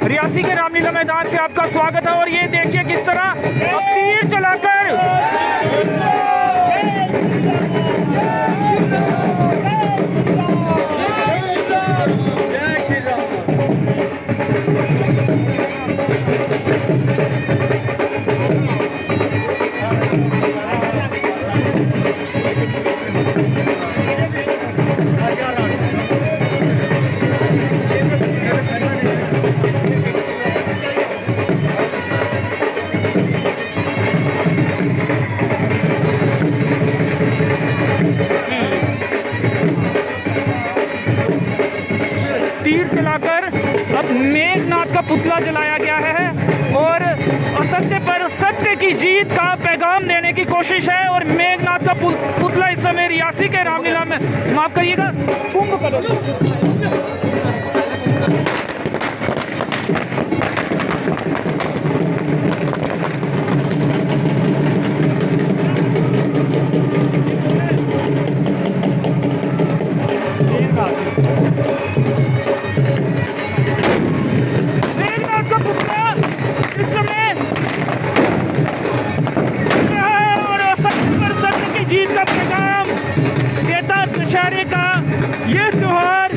रियासी के रामलीला मैदान से आपका स्वागत है। और ये देखिए किस तरह अब तीर चलाकर अब मेघनाथ का पुतला जलाया गया है और असत्य पर सत्य की जीत का पैगाम देने की कोशिश है। और मेघनाथ का पुतला इस समय रियासी के रामलीला में, माफ करिएगा, कुंभ करो। दशहरे का ये त्योहार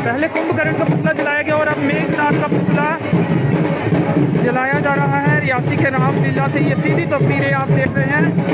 पहले कुंभकर्ण का पुतला जलाया गया और अब मेघनाथ का पुतला जलाया जा रहा है रियासी के रामलीला से। ये सीधी तस्वीरें आप देख रहे हैं।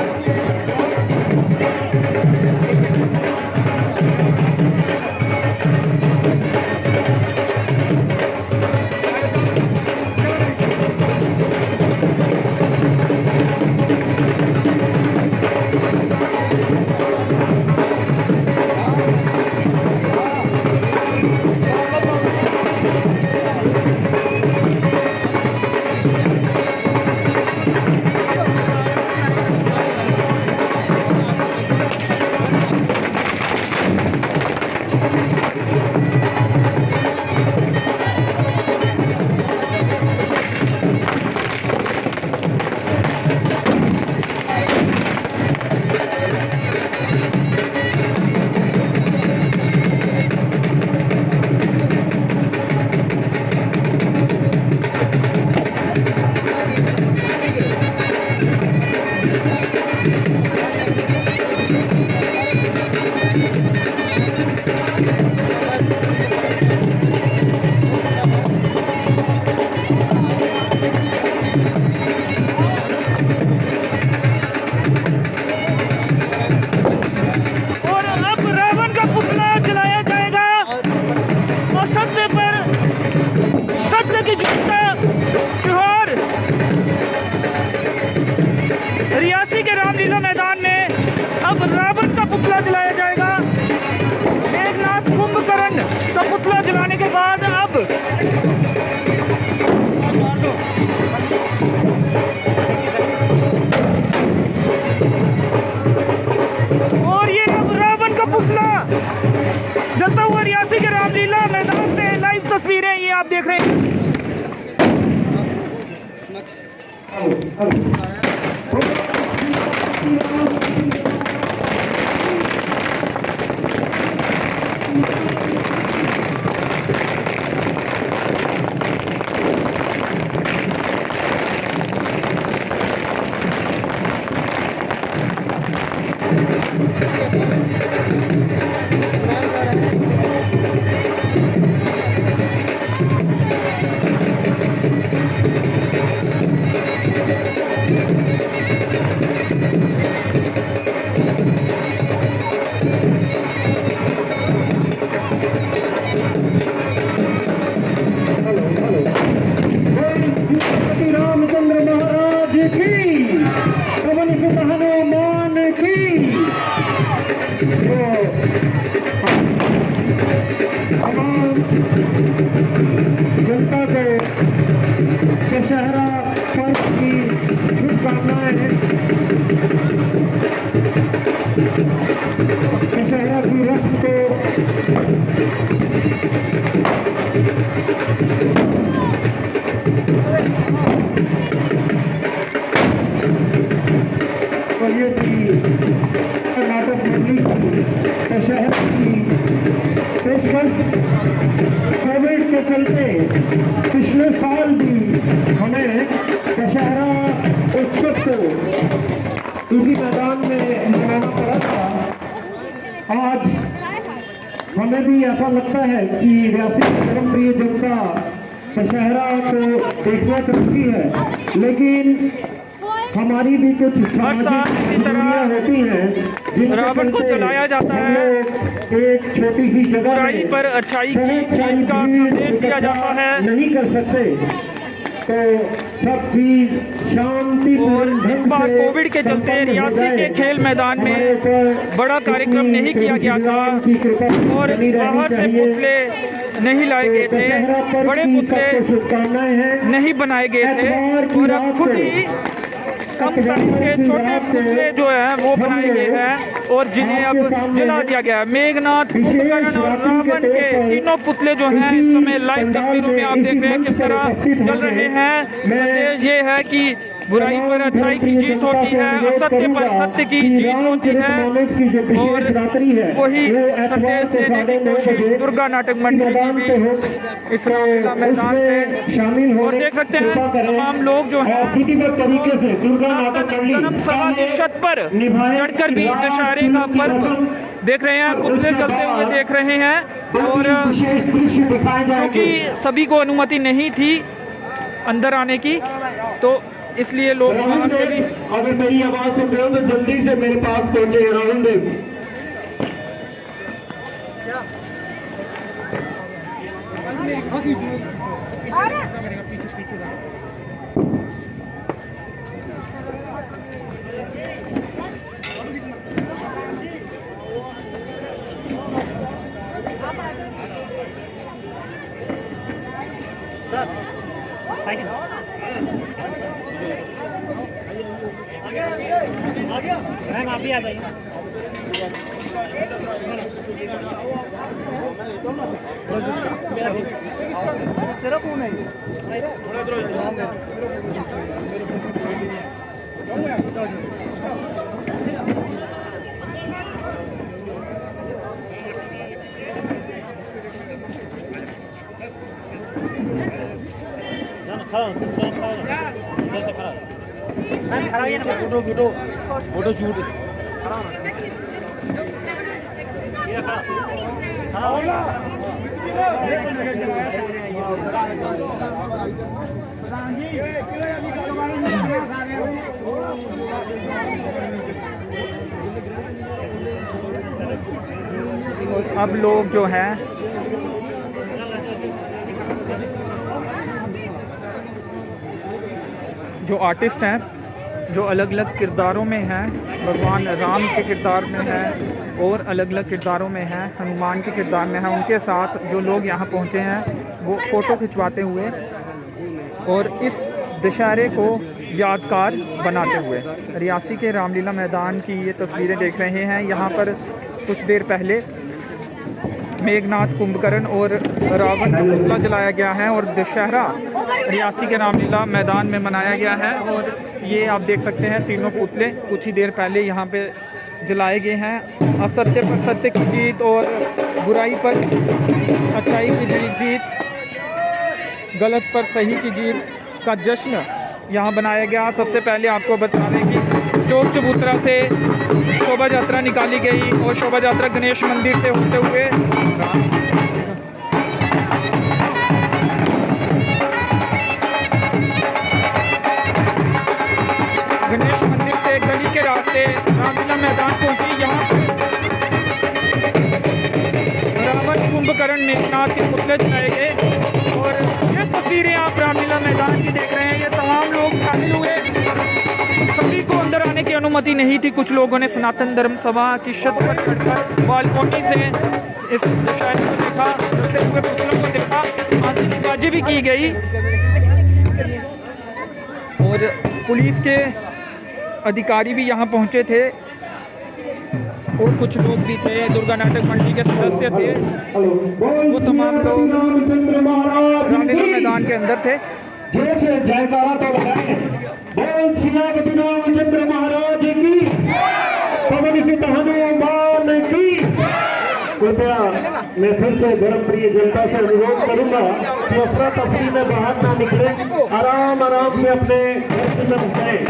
रियासी के रामलीला मैदान में अब रावण का पुतला जलाया जाएगा। मेघनाथ कुंभकर्ण का पुतला जलाने के बाद अब और ये अब रावण का पुतला जलता हुआ रियासी के रामलीला मैदान से लाइव तस्वीरें ये आप देख रहे हैं। पेशकश कोविड के चलते पिछले साल भी हमें दशहरा उत्सव को इसी मैदान में मनाना पड़ा था। आज हमें भी ऐसा लगता है कि रियासी की धर्मप्रिय जनता दशहरा को देखना चाहती है, लेकिन हमारी भी कुछ सामाजिक दूरियां होती हैं। रावण को जलाया जाता है, एक छोटी सी जगह बुराई पर अच्छाई की जीत का संदेश दिया जाता है। नहीं कर सकते, तो सब चीज शांति और इस बार कोविड के चलते रियासी के खेल मैदान में बड़ा कार्यक्रम नहीं किया गया था और बाहर से पुतले नहीं लाए गए थे, बड़े पुतले नहीं बनाए गए थे और खुद ही कम साइज के छोटे पुतले जो है वो बनाए गए हैं और जिन्हें अब जला दिया गया है। मेघनाथ, कुंभकर्ण और रावण के तीनों पुतले जो हैं इस समय लाइव तस्वीरों में आप देख रहे हैं किस तरह जल रहे हैं। संदेश ये है कि बुराई पर अच्छाई की जीत होती है, असत्य पर सत्य की जीत होती है और वही संदेश देने की कोशिश दुर्गा नाटक मंडली की भी इस रामलीला मैदान से। और देख सकते हैं तमाम लोग जो हैं जन्म सभा निश्चित पर चढ़कर भी दशहरे का पर्व देख रहे हैं, पुतले चलते हुए देख रहे हैं। और क्योंकि सभी को अनुमति नहीं थी अंदर आने की, तो इसलिए लोग बाहर से भी। अगर मेरी आवाज सुन रहे हो तो जल्दी से मेरे पास पहुंचे राहुल देव। मैम आप भी आ जाइए। तेरा फोन है खड़ा है ना, फोटो शूट अब लोग जो हैं जो आर्टिस्ट हैं जो अलग अलग किरदारों में हैं, भगवान राम के किरदार में हैं और अलग अलग किरदारों में हैं, हनुमान के किरदार में हैं, उनके साथ जो लोग यहाँ पहुँचे हैं वो फ़ोटो खिंचवाते हुए और इस दशहरे को यादगार बनाते हुए रियासी के रामलीला मैदान की ये तस्वीरें देख रहे हैं। यहाँ पर कुछ देर पहले मेघनाथ, कुंभकर्ण और रावण का पुतला जलाया गया है और दशहरा रियासी के रामलीला मैदान में मनाया गया है। और ये आप देख सकते हैं तीनों पुतले कुछ ही देर पहले यहाँ पे जलाए गए हैं। असत्य पर सत्य की जीत और बुराई पर अच्छाई की जीत, गलत पर सही की जीत का जश्न यहाँ बनाया गया। सबसे पहले आपको बता दें कि चौक चबूतरा से शोभा यात्रा निकाली गई और शोभा यात्रा गणेश मंदिर से होते हुए गणेश मंदिर से गली के रास्ते रामलीला मैदान पहुंची। यहाँ रावण, कुंभकर्ण, मेघनाथ के पुतले जलाए गए और ये तस्वीरें आप रामलीला मैदान की देख रहे हैं। ये तमाम लोग शामिल हुए, सभी को अंदर आने की अनुमति नहीं थी। कुछ लोगों ने सनातन धर्म सभा की छत पर चढ़कर बालकोनी से इस दशहरे को देखा, चलते हुए पुतलों को देखा, आतिशबाजी भी की गई और पुलिस के अधिकारी भी यहाँ पहुँचे थे और कुछ लोग भी थे, दुर्गा नाटक मंडली के सदस्य थे, वो तमाम लोग रामलीला मैदान के अंदर थे। जयकारा तो लगाएं, बोल सियापति रामचंद्र महाराज की, पवन सुत हनुमान की। कृपया मैं फिर से धर्म प्रिय जनता से अनुरोध करूंगा कि अफरा तफरी में बाहर ना निकले, आराम आराम से अपने घर की तरफ जाएं।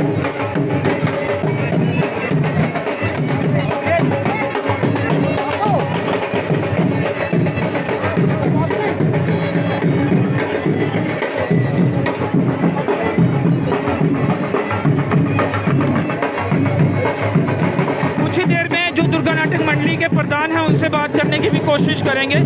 कुछ ही देर में जो दुर्गा नाटक मंडली के प्रधान हैं उनसे बात करने की भी कोशिश करेंगे।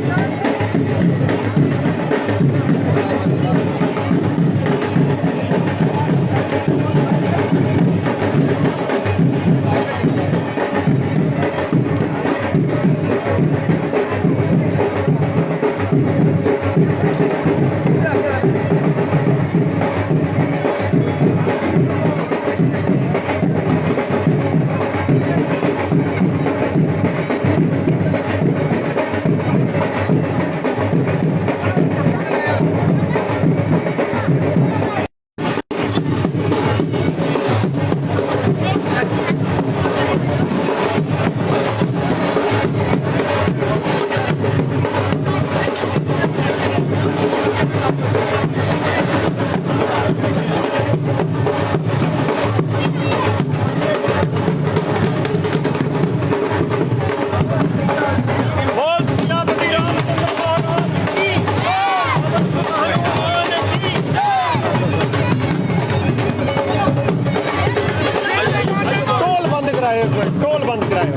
टोल बंद कराए।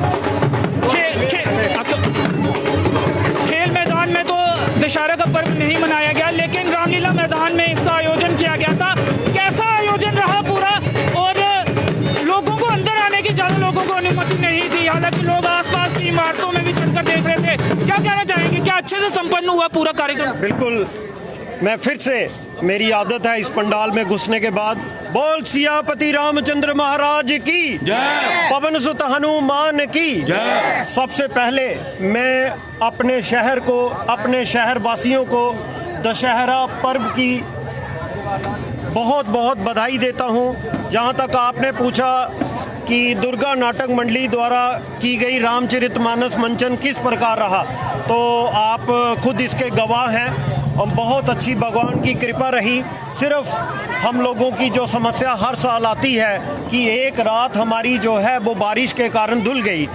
खेल मैदान में तो दशहरा का पर्व नहीं मनाया गया, लेकिन रामलीला मैदान में इसका आयोजन किया गया था। कैसा आयोजन रहा पूरा, और लोगों को अंदर आने की ज्यादा लोगों को अनुमति नहीं थी, हालांकि लोग आसपास की इमारतों में भी चलकर देख रहे थे। क्या कहना चाहेंगे, क्या अच्छे से संपन्न हुआ पूरा कार्यक्रम? बिल्कुल, मैं फिर से, मेरी आदत है इस पंडाल में घुसने के बाद, बोल सियापति रामचंद्र महाराज की जय, पवन सुत हनुमान की जय। सबसे पहले मैं अपने शहर को, अपने शहर वासियों को दशहरा पर्व की बहुत बहुत बधाई देता हूं। जहां तक आपने पूछा कि दुर्गा नाटक मंडली द्वारा की गई रामचरितमानस मंचन किस प्रकार रहा, तो आप खुद इसके गवाह हैं। और बहुत अच्छी भगवान की कृपा रही। सिर्फ हम लोगों की जो समस्या हर साल आती है कि एक रात हमारी जो है वो बारिश के कारण धुल गई,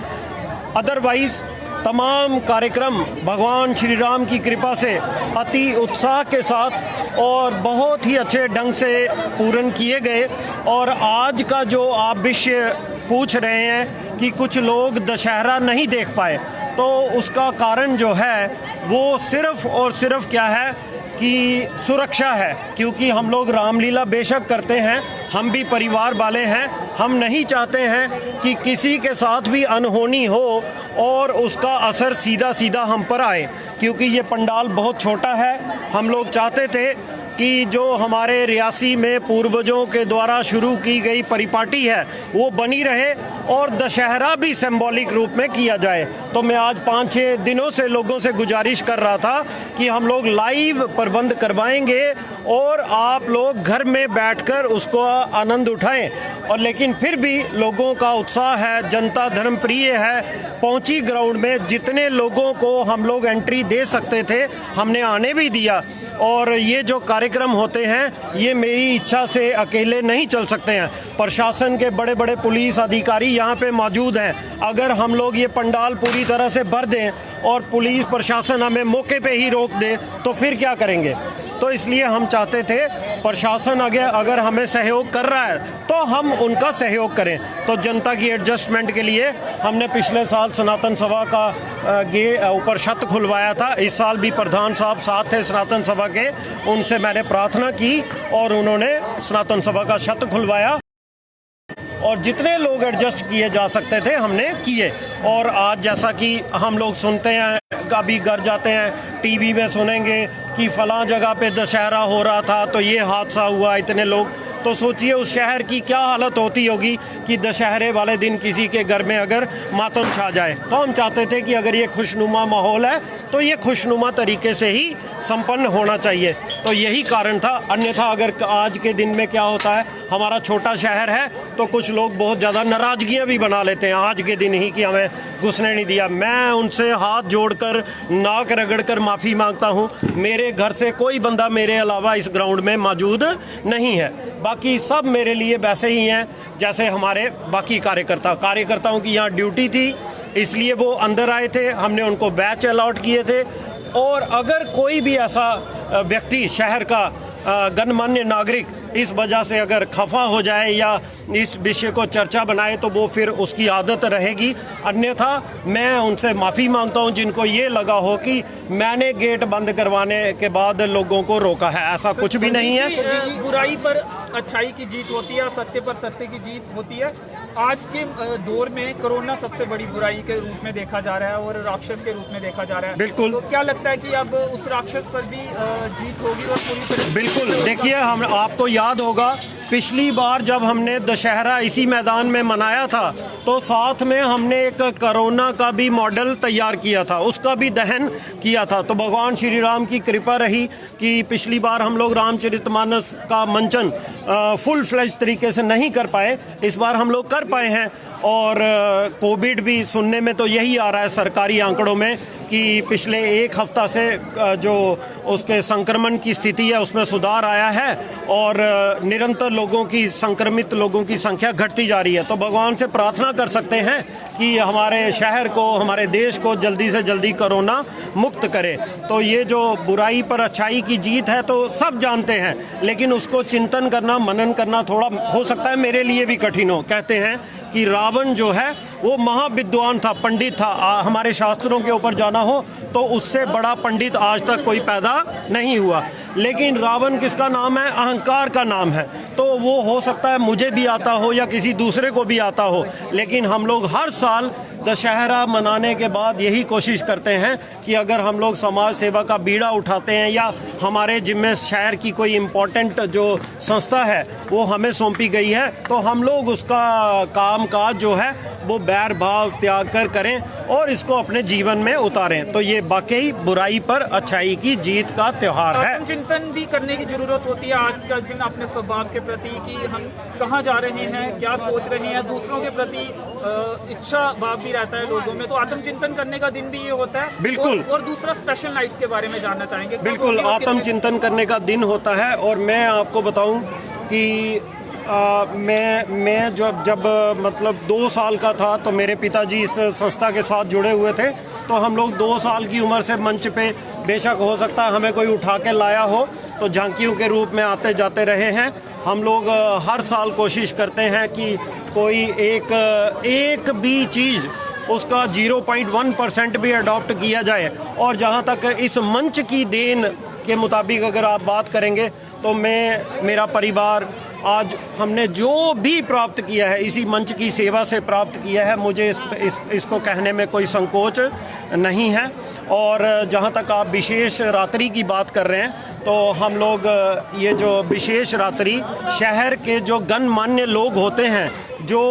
अदरवाइज तमाम कार्यक्रम भगवान श्री राम की कृपा से अति उत्साह के साथ और बहुत ही अच्छे ढंग से पूर्ण किए गए। और आज का जो आप विषय पूछ रहे हैं कि कुछ लोग दशहरा नहीं देख पाए, तो उसका कारण जो है वो सिर्फ और सिर्फ क्या है कि सुरक्षा है। क्योंकि हम लोग रामलीला बेशक करते हैं, हम भी परिवार वाले हैं, हम नहीं चाहते हैं कि किसी के साथ भी अनहोनी हो और उसका असर सीधा सीधा हम पर आए। क्योंकि ये पंडाल बहुत छोटा है, हम लोग चाहते थे कि जो हमारे रियासी में पूर्वजों के द्वारा शुरू की गई परिपाटी है वो बनी रहे और दशहरा भी सिंबॉलिक रूप में किया जाए। तो मैं आज 5-6 दिनों से लोगों से गुजारिश कर रहा था कि हम लोग लाइव प्रबंध करवाएंगे और आप लोग घर में बैठकर उसको आनंद उठाएं। और लेकिन फिर भी लोगों का उत्साह है, जनता धर्म प्रिय है, पहुंची ग्राउंड में। जितने लोगों को हम लोग एंट्री दे सकते थे हमने आने भी दिया। और ये जो कार्यक्रम होते हैं ये मेरी इच्छा से अकेले नहीं चल सकते हैं। प्रशासन के बड़े बड़े पुलिस अधिकारी यहाँ पे मौजूद हैं। अगर हम लोग ये पंडाल पूरी तरह से भर दें और पुलिस प्रशासन हमें मौके पे ही रोक दे तो फिर क्या करेंगे। तो इसलिए हम चाहते थे प्रशासन अगर हमें सहयोग कर रहा है तो हम उनका सहयोग करें। तो जनता की एडजस्टमेंट के लिए हमने पिछले साल सनातन सभा का गेट ऊपर छत खुलवाया था। इस साल भी प्रधान साहब साथ थे सनातन सभा के, उनसे मैंने प्रार्थना की और उन्होंने सनातन सभा का छत खुलवाया और जितने लोग एडजस्ट किए जा सकते थे हमने किए। और आज जैसा कि हम लोग सुनते हैं, कभी घर जाते हैं टीवी में सुनेंगे कि फलां जगह पे दशहरा हो रहा था तो ये हादसा हुआ, इतने लोग, तो सोचिए उस शहर की क्या हालत होती होगी कि दशहरे वाले दिन किसी के घर में अगर मातम छा जाए। तो हम चाहते थे कि अगर ये खुशनुमा माहौल है तो ये खुशनुमा तरीके से ही संपन्न होना चाहिए। तो यही कारण था। अन्यथा अगर आज के दिन में क्या होता है, हमारा छोटा शहर है तो कुछ लोग बहुत ज़्यादा नाराज़गियाँ भी बना लेते हैं आज के दिन ही कि हमें घुसने नहीं दिया। मैं उनसे हाथ जोड़कर नाक रगड़कर माफ़ी मांगता हूँ। मेरे घर से कोई बंदा मेरे अलावा इस ग्राउंड में मौजूद नहीं है, बाकी सब मेरे लिए वैसे ही हैं जैसे हमारे बाकी कार्यकर्ताओं की यहाँ ड्यूटी थी, इसलिए वो अंदर आए थे, हमने उनको बैच अलॉट किए थे। और अगर कोई भी ऐसा व्यक्ति शहर का गणमान्य नागरिक इस वजह से अगर खफा हो जाए या इस विषय को चर्चा बनाए तो वो फिर उसकी आदत रहेगी। अन्यथा मैं उनसे माफ़ी मांगता हूं जिनको ये लगा हो कि मैंने गेट बंद करवाने के बाद लोगों को रोका है, ऐसा कुछ भी नहीं है। बुराई पर अच्छाई की जीत होती है, सत्य पर सत्य की जीत होती है। आज के दौर में कोरोना सबसे बड़ी बुराई के रूप में देखा जा रहा है और राक्षस के रूप में देखा जा रहा है। बिल्कुल। तो क्या लगता है कि अब उस राक्षस पर भी जीत होगी और पूरी तरह? बिल्कुल। देखिए, हम आपको याद होगा पिछली बार जब हमने दशहरा इसी मैदान में मनाया था तो साथ में हमने एक कोरोना का भी मॉडल तैयार किया था, उसका भी दहन किया था। तो भगवान श्री राम की कृपा रही कि पिछली बार हम लोग रामचरितमानस का मंचन फुल फ्लेज तरीके से नहीं कर पाए, इस बार हम लोग कर पाए हैं। और कोविड भी सुनने में तो यही आ रहा है सरकारी आंकड़ों में कि पिछले एक हफ्ता से जो उसके संक्रमण की स्थिति है उसमें सुधार आया है और निरंतर संक्रमित लोगों की संख्या घटती जा रही है। तो भगवान से प्रार्थना कर सकते हैं कि हमारे शहर को, हमारे देश को जल्दी से जल्दी कोरोना मुक्त करे। तो ये जो बुराई पर अच्छाई की जीत है तो सब जानते हैं, लेकिन उसको चिंतन करना, मनन करना थोड़ा हो सकता है मेरे लिए भी कठिन हो। कहते हैं कि रावण जो है वो महाविद्वान था, पंडित था। हमारे शास्त्रों के ऊपर जाना हो तो उससे बड़ा पंडित आज तक कोई पैदा नहीं हुआ। लेकिन रावण किसका नाम है? अहंकार का नाम है। तो वो हो सकता है मुझे भी आता हो या किसी दूसरे को भी आता हो, लेकिन हम लोग हर साल दशहरा मनाने के बाद यही कोशिश करते हैं कि अगर हम लोग समाज सेवा का बीड़ा उठाते हैं या हमारे जिम्मे शहर की कोई इम्पोर्टेंट जो संस्था है वो हमें सौंपी गई है तो हम लोग उसका कामकाज जो है वो बैर भाव त्याग कर करें और इसको अपने जीवन में उतारें। तो ये वाकई बुराई पर अच्छाई की जीत का त्यौहार है। चिंतन भी करने की जरूरत होती है आज का दिन अपने स्वभाव के प्रति कि हम कहाँ जा रहे हैं, क्या सोच रहे हैं, दूसरों के प्रति इच्छा भाव भी रहता है लोगों में। तो आत्मचिंतन करने का दिन भी ये होता है। बिल्कुल। और दूसरा स्पेशल नाइट्स के बारे में जानना चाहेंगे। बिल्कुल, आत्मचिंतन करने का दिन होता है। और मैं आपको बताऊं कि मैं जब मतलब 2 साल का था तो मेरे पिताजी इस संस्था के साथ जुड़े हुए थे। तो हम लोग 2 साल की उम्र से मंच पे, बेशक हो सकता है हमें कोई उठा के लाया हो, तो झांकियों के रूप में आते जाते रहे हैं। हम लोग हर साल कोशिश करते हैं कि कोई एक भी चीज़ उसका 0.1% भी अडॉप्ट किया जाए। और जहाँ तक इस मंच की देन के मुताबिक अगर आप बात करेंगे तो मेरा परिवार आज हमने जो भी प्राप्त किया है इसी मंच की सेवा से प्राप्त किया है। मुझे इसको कहने में कोई संकोच नहीं है। और जहाँ तक आप विशेष रात्रि की बात कर रहे हैं तो हम लोग ये जो विशेष रात्रि शहर के जो गणमान्य लोग होते हैं जो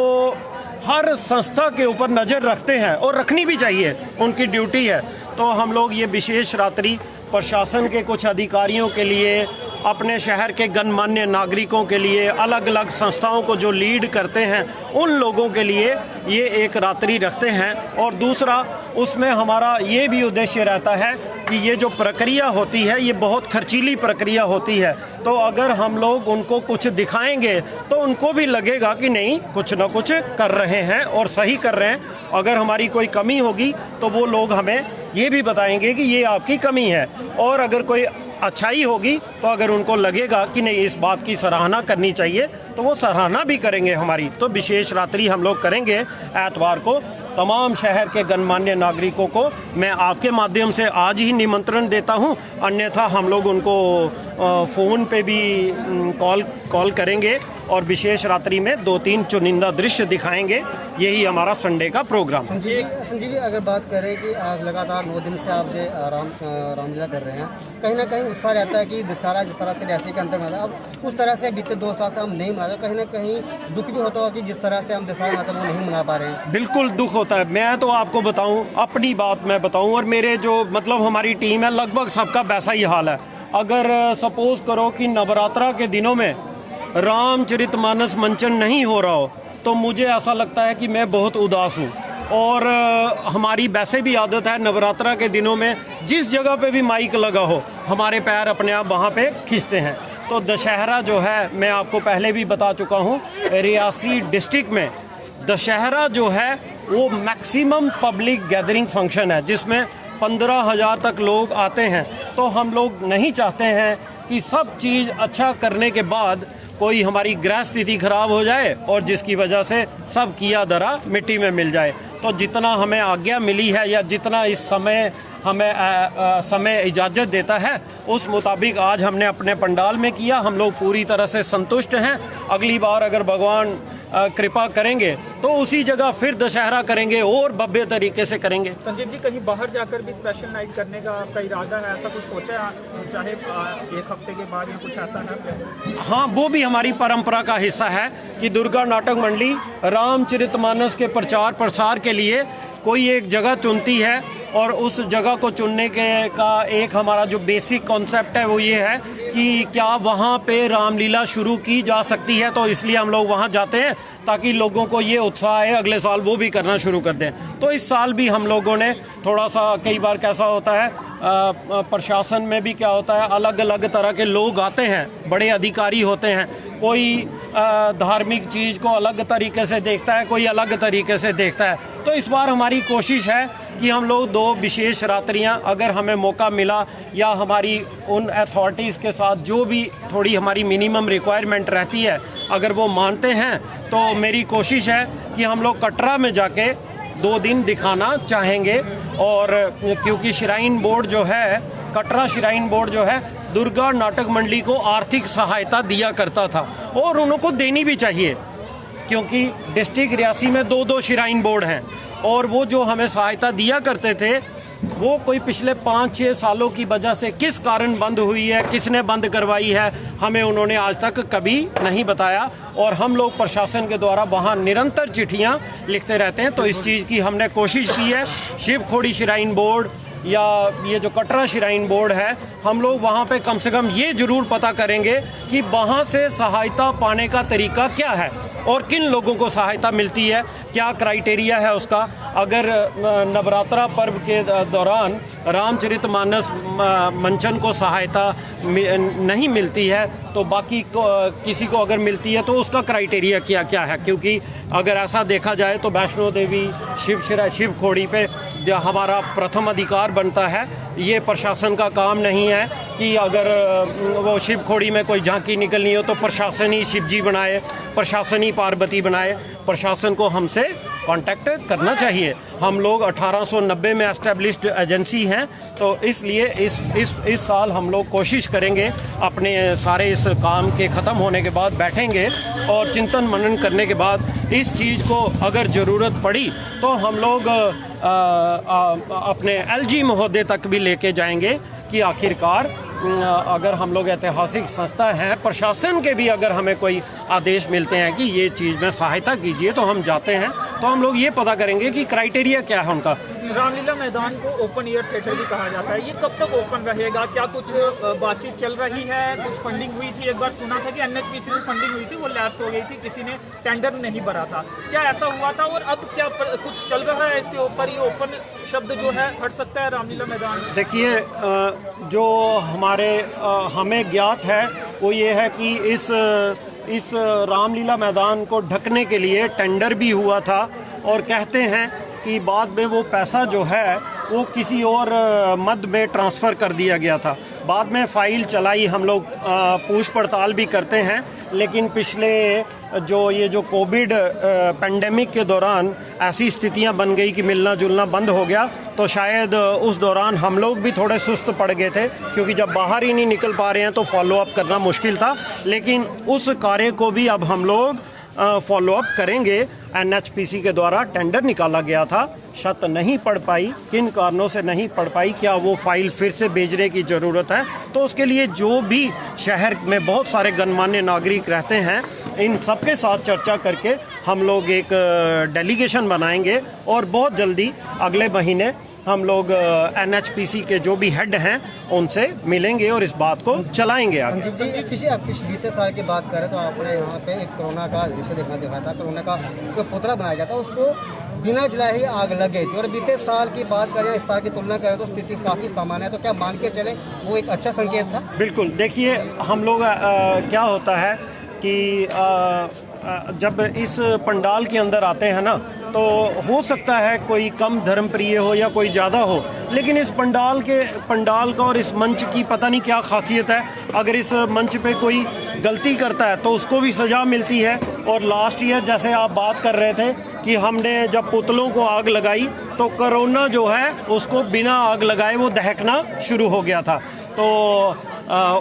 हर संस्था के ऊपर नज़र रखते हैं और रखनी भी चाहिए, उनकी ड्यूटी है। तो हम लोग ये विशेष रात्रि प्रशासन के कुछ अधिकारियों के लिए, अपने शहर के गणमान्य नागरिकों के लिए, अलग अलग संस्थाओं को जो लीड करते हैं उन लोगों के लिए ये एक रात्रि रखते हैं। और दूसरा उसमें हमारा ये भी उद्देश्य रहता है कि ये जो प्रक्रिया होती है ये बहुत खर्चीली प्रक्रिया होती है। तो अगर हम लोग उनको कुछ दिखाएंगे तो उनको भी लगेगा कि नहीं, कुछ ना कुछ कर रहे हैं और सही कर रहे हैं। अगर हमारी कोई कमी होगी तो वो लोग हमें ये भी बताएंगे कि ये आपकी कमी है। और अगर कोई अच्छाई होगी तो अगर उनको लगेगा कि नहीं इस बात की सराहना करनी चाहिए तो वो सराहना भी करेंगे हमारी। तो विशेष रात्रि हम लोग करेंगे एतवार को। तमाम शहर के गणमान्य नागरिकों को मैं आपके माध्यम से आज ही निमंत्रण देता हूं, अन्यथा हम लोग उनको फ़ोन पे भी कॉल करेंगे और विशेश रात्रि में 2-3 चुनिंदा दृश्य दिखाएंगे। यही हमारा संडे का प्रोग्राम। संजीव जी, अगर बात करें कि आप लगातार 9 दिन से आप जो रामलीला कर रहे हैं, कहीं ना कहीं उत्साह रहता है कि दशहरा जिस तरह से रियासी के अंदर मनाया, अब उस तरह से बीते 2 साल से हम नहीं मना, कहीं ना कहीं दुख भी होता होगा कि जिस तरह से हम दशहरा मनाते हैं वो नहीं मना पा रहे हैं। बिल्कुल दुख होता है। मैं तो आपको बताऊं, अपनी बात मैं बताऊं और मेरे जो मतलब हमारी टीम है लगभग सबका वैसा ही हाल है। अगर सपोज करो कि नवरात्रा के दिनों में रामचरितमानस मंचन नहीं हो रहा हो तो मुझे ऐसा लगता है कि मैं बहुत उदास हूँ। और हमारी वैसे भी आदत है नवरात्रा के दिनों में जिस जगह पे भी माइक लगा हो हमारे पैर अपने आप वहाँ पे खींचते हैं। तो दशहरा जो है, मैं आपको पहले भी बता चुका हूँ, रियासी डिस्ट्रिक्ट में दशहरा जो है वो मैक्सिमम पब्लिक गैदरिंग फंक्शन है जिसमें 15,000 तक लोग आते हैं। तो हम लोग नहीं चाहते हैं कि सब चीज़ अच्छा करने के बाद कोई हमारी ग्रह स्थिति खराब हो जाए और जिसकी वजह से सब किया धरा मिट्टी में मिल जाए। तो जितना हमें आज्ञा मिली है या जितना इस समय हमें समय इजाज़त देता है उस मुताबिक आज हमने अपने पंडाल में किया। हम लोग पूरी तरह से संतुष्ट हैं। अगली बार अगर भगवान कृपा करेंगे तो उसी जगह फिर दशहरा करेंगे और भव्य तरीके से करेंगे। संजीव जी, कहीं बाहर जाकर भी स्पेशल नाइट करने का आपका इरादा है? ऐसा कुछ सोचा है, चाहे एक हफ्ते के बाद या कुछ ऐसा है? हाँ, वो भी हमारी परंपरा का हिस्सा है कि दुर्गा नाटक मंडली रामचरितमानस के प्रचार प्रसार के लिए कोई एक जगह चुनती है और उस जगह को चुनने के का एक हमारा जो बेसिक कॉन्सेप्ट है वो ये है कि क्या वहाँ पे रामलीला शुरू की जा सकती है। तो इसलिए हम लोग वहाँ जाते हैं ताकि लोगों को ये उत्साह है अगले साल वो भी करना शुरू कर दें। तो इस साल भी हम लोगों ने थोड़ा सा, कई बार कैसा होता है प्रशासन में भी क्या होता है, अलग अलग तरह के लोग आते हैं, बड़े अधिकारी होते हैं, कोई धार्मिक चीज़ को अलग तरीके से देखता है, कोई अलग तरीके से देखता है। तो इस बार हमारी कोशिश है कि हम लोग 2 विशेष रात्रियां, अगर हमें मौका मिला या हमारी उन अथॉरिटीज़ के साथ जो भी थोड़ी हमारी मिनिमम रिक्वायरमेंट रहती है, अगर वो मानते हैं तो मेरी कोशिश है कि हम लोग कटरा में जाके 2 दिन दिखाना चाहेंगे। और क्योंकि श्राइन बोर्ड जो है, कटरा श्राइन बोर्ड जो है, दुर्गा नाटक मंडली को आर्थिक सहायता दिया करता था और उनको देनी भी चाहिए क्योंकि डिस्ट्रिक्ट रियासी में 2-2 श्राइन बोर्ड हैं और वो जो हमें सहायता दिया करते थे वो कोई पिछले 5-6 सालों की वजह से किस कारण बंद हुई है, किसने बंद करवाई है, हमें उन्होंने आज तक कभी नहीं बताया। और हम लोग प्रशासन के द्वारा वहाँ निरंतर चिट्ठियाँ लिखते रहते हैं। तो इस चीज़ की हमने कोशिश की है। शिव खोड़ी श्राइन बोर्ड या ये जो कटरा श्राइन बोर्ड है, हम लोग वहाँ पे कम से कम ये ज़रूर पता करेंगे कि वहाँ से सहायता पाने का तरीका क्या है और किन लोगों को सहायता मिलती है, क्या क्राइटेरिया है उसका। अगर नवरात्रा पर्व के दौरान रामचरितमानस मंचन को सहायता नहीं मिलती है तो बाकी किसी को अगर मिलती है तो उसका क्राइटेरिया क्या क्या है। क्योंकि अगर ऐसा देखा जाए तो वैष्णो देवी, शिव खोड़ी पे जो हमारा प्रथम अधिकार बनता है, ये प्रशासन का काम नहीं है कि अगर वो शिव खोड़ी में कोई झांकी निकलनी हो तो प्रशासन ही शिव जी बनाए, प्रशासन ही पार्वती बनाए। प्रशासन को हमसे कांटेक्ट करना चाहिए। हम लोग 1890 में एस्टेब्लिश्ड एजेंसी हैं तो इसलिए इस साल हम लोग कोशिश करेंगे, अपने सारे इस काम के ख़त्म होने के बाद बैठेंगे और चिंतन मनन करने के बाद इस चीज़ को अगर ज़रूरत पड़ी तो हम लोग अपने एलजी महोदय तक भी लेके जाएंगे कि आखिरकार अगर हम लोग ऐतिहासिक संस्था हैं, प्रशासन के भी अगर हमें कोई आदेश मिलते हैं कि ये चीज़ में सहायता कीजिए तो हम जाते हैं। तो हम लोग ये पता करेंगे कि क्राइटेरिया क्या है उनका। रामलीला मैदान को ओपन एयर थिएटर भी कहा जाता है, ये कब तक ओपन रहेगा? क्या कुछ बातचीत चल रही है? कुछ फंडिंग हुई थी, एक बार सुना था कि एनएचपीसी में फंडिंग हुई थी, वो लैप्स हो गई थी, किसी ने टेंडर नहीं भरा था, क्या ऐसा हुआ था? और अब क्या कुछ चल रहा है इसके ऊपर? ये ओपन शब्द जो है हट सकता है रामलीला मैदान? देखिए, जो हमें ज्ञात है वो ये है कि इस रामलीला मैदान को ढकने के लिए टेंडर भी हुआ था और कहते हैं कि बाद में वो पैसा जो है वो किसी और मद में ट्रांसफ़र कर दिया गया था। बाद में फ़ाइल चलाई, हम लोग पूछ पड़ताल भी करते हैं, लेकिन पिछले जो कोविड पेंडेमिक के दौरान ऐसी स्थितियां बन गई कि मिलना जुलना बंद हो गया। तो शायद उस दौरान हम लोग भी थोड़े सुस्त पड़ गए थे क्योंकि जब बाहर ही नहीं निकल पा रहे हैं तो फॉलो अप करना मुश्किल था। लेकिन उस कार्य को भी अब हम लोग फॉलो अप करेंगे। एनएचपीसी के द्वारा टेंडर निकाला गया था, शर्त नहीं पड़ पाई, किन कारणों से नहीं पड़ पाई, क्या वो फाइल फिर से भेजने की ज़रूरत है? तो उसके लिए जो भी शहर में बहुत सारे गणमान्य नागरिक रहते हैं, इन सब के साथ चर्चा करके हम लोग एक डेलीगेशन बनाएंगे और बहुत जल्दी अगले महीने हम लोग NHPC के जो भी हेड हैं उनसे मिलेंगे और इस बात को चलाएंगे आगे। संजीव जी, बीते साल की बात करें तो आपने यहाँ पे एक कोरोना का दृश्य देखा था। कोरोना का जो पुतला बनाया गया था उसको बिना जलाए ही आग लग गई थी, और बीते साल की बात करें इस साल की तुलना करें तो स्थिति काफ़ी सामान्य है। तो क्या मान के चले वो एक अच्छा संकेत था? बिल्कुल, देखिए हम लोग क्या होता है कि जब इस पंडाल के अंदर आते हैं ना, तो हो सकता है कोई कम धर्मप्रिय हो या कोई ज़्यादा हो, लेकिन इस पंडाल का और इस मंच की पता नहीं क्या खासियत है। अगर इस मंच पे कोई गलती करता है तो उसको भी सज़ा मिलती है। और लास्ट ईयर जैसे आप बात कर रहे थे कि हमने जब पुतलों को आग लगाई तो कोरोना जो है उसको बिना आग लगाए वो दहकना शुरू हो गया था। तो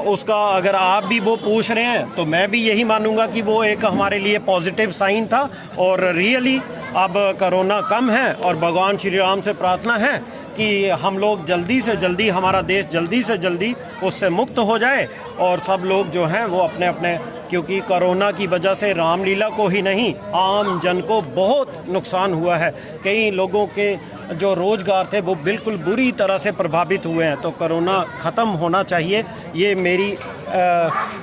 उसका अगर आप भी वो पूछ रहे हैं तो मैं भी यही मानूंगा कि वो एक हमारे लिए पॉजिटिव साइन था। और रियली अब कोरोना कम है और भगवान श्री राम से प्रार्थना है कि हम लोग जल्दी से जल्दी, हमारा देश जल्दी से जल्दी उससे मुक्त हो जाए और सब लोग जो हैं वो अपने अपने, क्योंकि कोरोना की वजह से रामलीला को ही नहीं आम जन को बहुत नुकसान हुआ है। कई लोगों के जो रोज़गार थे वो बिल्कुल बुरी तरह से प्रभावित हुए हैं। तो कोरोना ख़त्म होना चाहिए, ये मेरी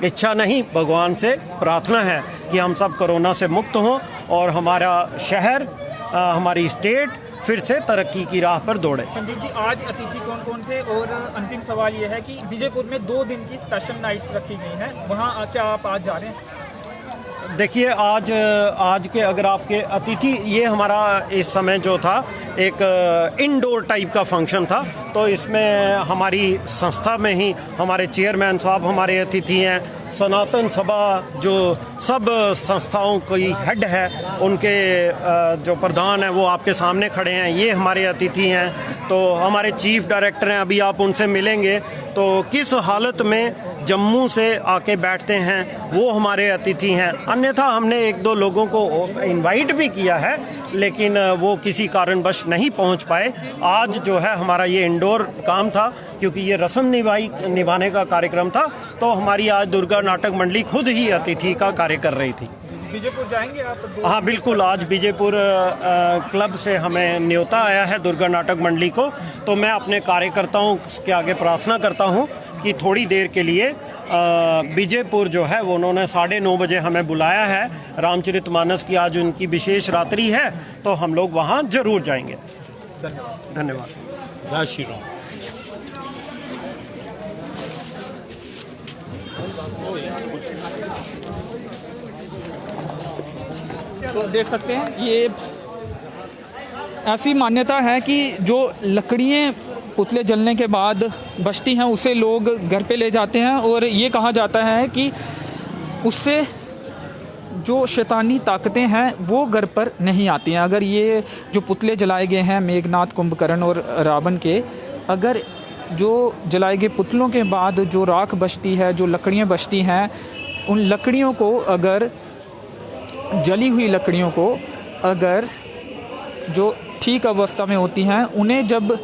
इच्छा नहीं, भगवान से प्रार्थना है कि हम सब कोरोना से मुक्त हों और हमारा शहर, हमारी स्टेट फिर से तरक्की की राह पर दौड़े। संजीव जी, आज अतिथि कौन कौन थे? और अंतिम सवाल ये है कि बीजेपुर में 2 दिन की स्पेशल नाइट्स रखी गई हैं, वहाँ क्या आप आज जा रहे हैं? देखिए आज के अगर आपके अतिथि, ये हमारा इस समय जो था एक इंडोर टाइप का फंक्शन था, तो इसमें हमारी संस्था में ही हमारे चेयरमैन साहब हमारे अतिथि हैं। सनातन सभा जो सब संस्थाओं की हेड है, उनके जो प्रधान हैं वो आपके सामने खड़े हैं, ये हमारे अतिथि हैं। तो हमारे चीफ डायरेक्टर हैं, अभी आप उनसे मिलेंगे तो किस हालत में जम्मू से आके बैठते हैं वो हमारे अतिथि हैं। अन्यथा हमने 1-2 लोगों को इनवाइट भी किया है, लेकिन वो किसी कारणवश नहीं पहुंच पाए। आज जो है हमारा ये इंडोर काम था, क्योंकि ये रस्म निभाने का कार्यक्रम था। तो हमारी आज दुर्गा नाटक मंडली खुद ही अतिथि का कार्य कर रही थी। बीजेपुर जाएंगे आप? हाँ बिल्कुल, आज बीजेपुर क्लब से हमें न्योता आया है दुर्गा नाटक मंडली को। तो मैं अपने कार्यकर्ताओं के आगे प्रार्थना करता हूँ कि थोड़ी देर के लिए बीजेपुर जो है वो उन्होंने 9:30 बजे हमें बुलाया है। रामचरितमानस की आज उनकी विशेष रात्रि है, तो हम लोग वहाँ जरूर जाएंगे। धन्यवाद। जय श्री राम। तो देख सकते हैं, ये ऐसी मान्यता है कि जो लकड़ियाँ पुतले जलने के बाद बचती हैं उसे लोग घर पे ले जाते हैं, और ये कहा जाता है कि उससे जो शैतानी ताकतें हैं वो घर पर नहीं आती हैं। अगर ये जो पुतले जलाए गए हैं मेघनाथ, कुंभकर्ण और रावण के, अगर जो जलाए गए पुतलों के बाद जो राख बचती है, जो लकड़ियाँ बचती हैं, उन लकड़ियों को अगर जली हुई लकड़ियों को अगर जो ठीक अवस्था में होती हैं उन्हें जब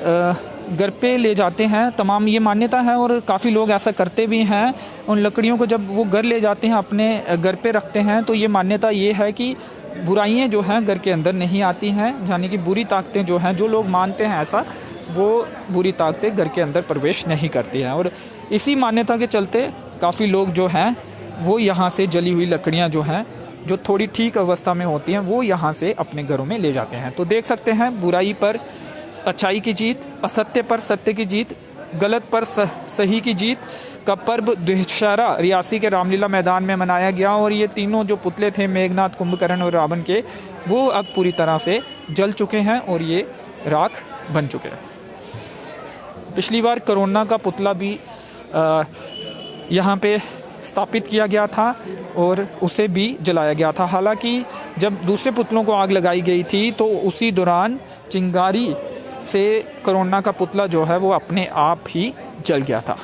घर पे ले जाते हैं, तमाम ये मान्यता है और काफ़ी लोग ऐसा करते भी हैं। उन लकड़ियों को जब वो घर ले जाते हैं, अपने घर पे रखते हैं, तो ये मान्यता ये है कि बुराइयां जो हैं घर के अंदर नहीं आती हैं, यानी कि बुरी ताकतें जो हैं, जो लोग मानते हैं ऐसा, वो बुरी ताकतें घर के अंदर प्रवेश नहीं करती हैं। और इसी मान्यता के चलते काफ़ी लोग जो हैं वो यहाँ से जली हुई लकड़ियाँ जो हैं, जो थोड़ी ठीक अवस्था में होती हैं, वो यहाँ से अपने घरों में ले जाते हैं। तो देख सकते हैं, बुराई पर अच्छाई की जीत, असत्य पर सत्य की जीत, गलत पर सही की जीत का पर्व दशहरा रियासी के रामलीला मैदान में मनाया गया। और ये तीनों जो पुतले थे मेघनाथ, कुंभकर्ण और रावण के, वो अब पूरी तरह से जल चुके हैं और ये राख बन चुके हैं। पिछली बार कोरोना का पुतला भी यहाँ पे स्थापित किया गया था और उसे भी जलाया गया था। हालांकि जब दूसरे पुतलों को आग लगाई गई थी तो उसी दौरान चिंगारी से कोरोना का पुतला जो है वो अपने आप ही जल गया था।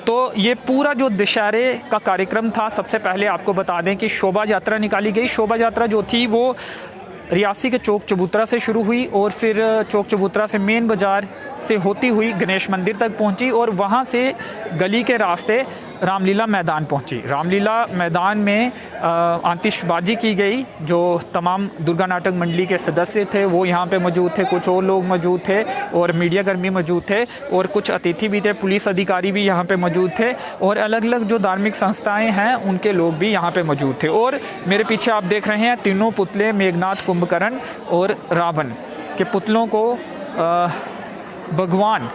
तो ये पूरा जो दशहरे का कार्यक्रम था, सबसे पहले आपको बता दें कि शोभा यात्रा निकाली गई। शोभा यात्रा जो थी वो रियासी के चौक चबूतरा से शुरू हुई और फिर चौक चबूतरा से मेन बाज़ार से होती हुई गणेश मंदिर तक पहुंची और वहां से गली के रास्ते रामलीला मैदान पहुंची। रामलीला मैदान में आतिशबाजी की गई। जो तमाम दुर्गा नाटक मंडली के सदस्य थे वो यहाँ पे मौजूद थे, कुछ और लोग मौजूद थे और मीडिया कर्मी मौजूद थे और कुछ अतिथि भी थे, पुलिस अधिकारी भी यहाँ पे मौजूद थे और अलग अलग जो धार्मिक संस्थाएं हैं उनके लोग भी यहाँ पे मौजूद थे। और मेरे पीछे आप देख रहे हैं तीनों पुतले मेघनाथ, कुंभकर्ण और रावण के पुतलों को भगवान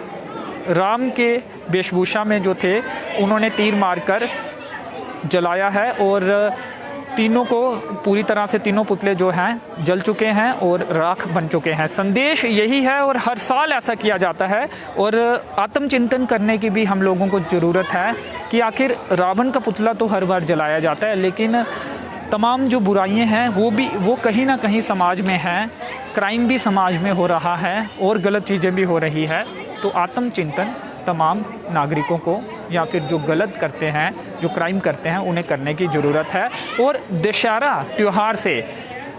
राम के वेशभूषा में जो थे उन्होंने तीर मारकर जलाया है और तीनों को पूरी तरह से तीनों पुतले जो हैं जल चुके हैं और राख बन चुके हैं। संदेश यही है और हर साल ऐसा किया जाता है और आत्मचिंतन करने की भी हम लोगों को ज़रूरत है कि आखिर रावण का पुतला तो हर बार जलाया जाता है, लेकिन तमाम जो बुराइयां हैं वो कहीं ना कहीं समाज में हैं। क्राइम भी समाज में हो रहा है और गलत चीज़ें भी हो रही है। तो आत्मचिंतन तमाम नागरिकों को या फिर जो गलत करते हैं, जो क्राइम करते हैं, उन्हें करने की ज़रूरत है। और दशहरा त्यौहार से,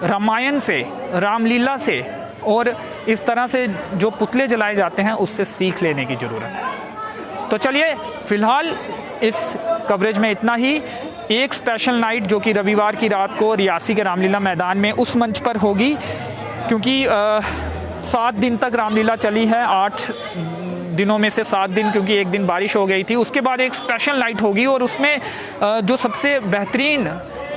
रामायण से, रामलीला से और इस तरह से जो पुतले जलाए जाते हैं उससे सीख लेने की ज़रूरत है। तो चलिए फ़िलहाल इस कवरेज में इतना ही। एक स्पेशल नाइट जो कि रविवार की रात को रियासी के रामलीला मैदान में उस मंच पर होगी, क्योंकि 7 दिन तक रामलीला चली है, 8 दिनों में से 7 दिन, क्योंकि एक दिन बारिश हो गई थी। उसके बाद एक स्पेशल नाइट होगी और उसमें जो सबसे बेहतरीन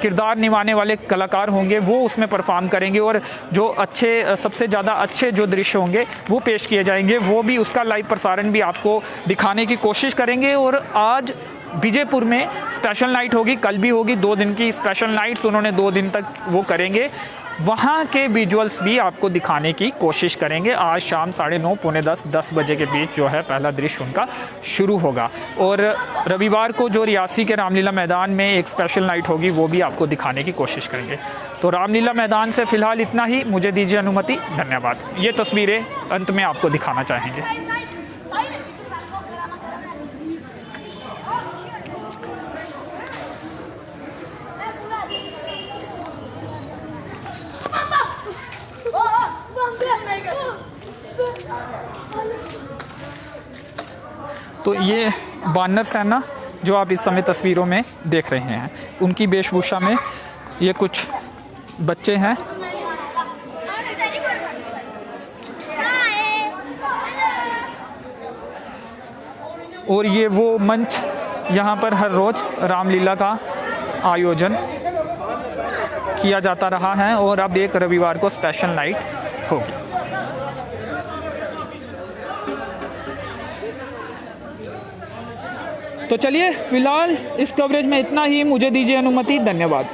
किरदार निभाने वाले कलाकार होंगे वो उसमें परफॉर्म करेंगे और जो अच्छे, सबसे ज़्यादा अच्छे जो दृश्य होंगे वो पेश किए जाएंगे। वो भी उसका लाइव प्रसारण भी आपको दिखाने की कोशिश करेंगे। और आज विजयपुर में स्पेशल नाइट होगी, कल भी होगी, 2 दिन की स्पेशल नाइट्स उन्होंने 2 दिन तक वो करेंगे। वहाँ के विजुअल्स भी आपको दिखाने की कोशिश करेंगे। आज शाम 9:30 पौने 10 बजे के बीच जो है पहला दृश्य उनका शुरू होगा। और रविवार को जो रियासी के रामलीला मैदान में एक स्पेशल नाइट होगी वो भी आपको दिखाने की कोशिश करेंगे। तो रामलीला मैदान से फ़िलहाल इतना ही, मुझे दीजिए अनुमति, धन्यवाद। ये तस्वीरें अंत में आपको दिखाना चाहेंगे। तो ये वानर सेना जो आप इस समय तस्वीरों में देख रहे हैं, उनकी वेशभूषा में ये कुछ बच्चे हैं। और ये वो मंच, यहाँ पर हर रोज़ रामलीला का आयोजन किया जाता रहा है और अब एक रविवार को स्पेशल नाइट होगी। तो चलिए फ़िलहाल इस कवरेज में इतना ही, मुझे दीजिए अनुमति, धन्यवाद।